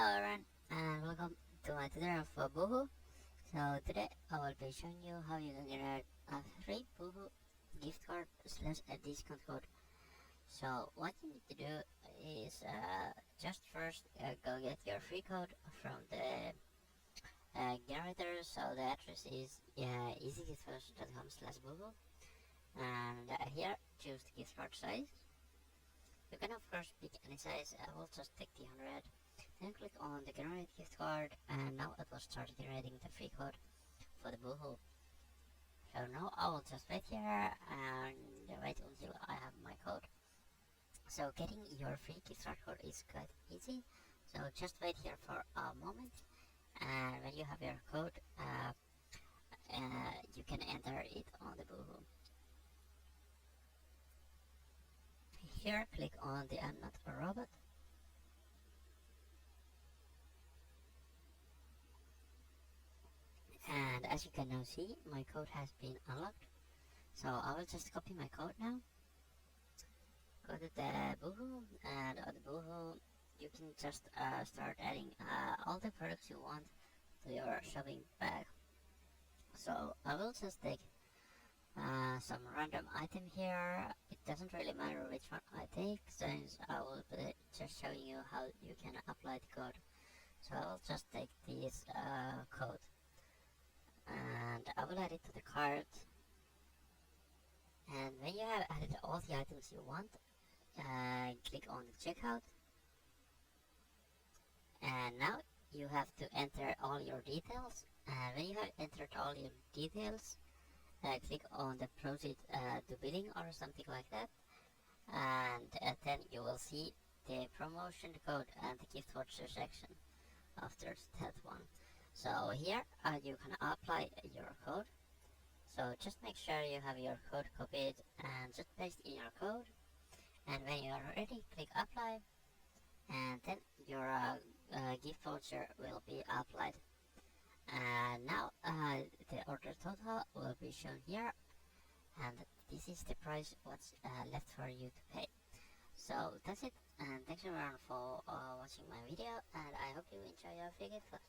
everyone, and welcome to my tutorial for Boohoo. So today I will be showing you how you can generate a free Boohoo gift card slash a discount code. So what you need to do is just first go get your free code from the generator. So the address is easygiftcards.com/Boohoo, and here choose the gift card size. You can of course pick any size. I will just take the 100. Then click on the generate gift card, and now it will start generating the free code for the Boohoo. So now I will just wait here and wait until I have my code. So getting your free gift card is quite easy. So just wait here for a moment, and when you have your code, you can enter it on the Boohoo. Here click on the I'm not a robot. And as you can now see, my code has been unlocked. So I will just copy my code now. Go to the Boohoo, and on the Boohoo, you can just start adding all the products you want to your shopping bag. So I will just take some random item here. It doesn't really matter which one I take, since I will be just showing you how you can apply the code. So I will just take this code, and I will add it to the cart. And when you have added all the items you want, click on the checkout, and now you have to enter all your details. And when you have entered all your details, click on the proceed to billing or something like that, and then you will see the promotion code and the gift voucher section after that one. So here you can apply your code. So just make sure you have your code copied and just paste in your code, and when you are ready, click apply, and then your gift voucher will be applied. And now the order total will be shown here, and this is the price what's left for you to pay. So that's it, and thanks everyone for watching my video, and I hope you enjoy your free gift card.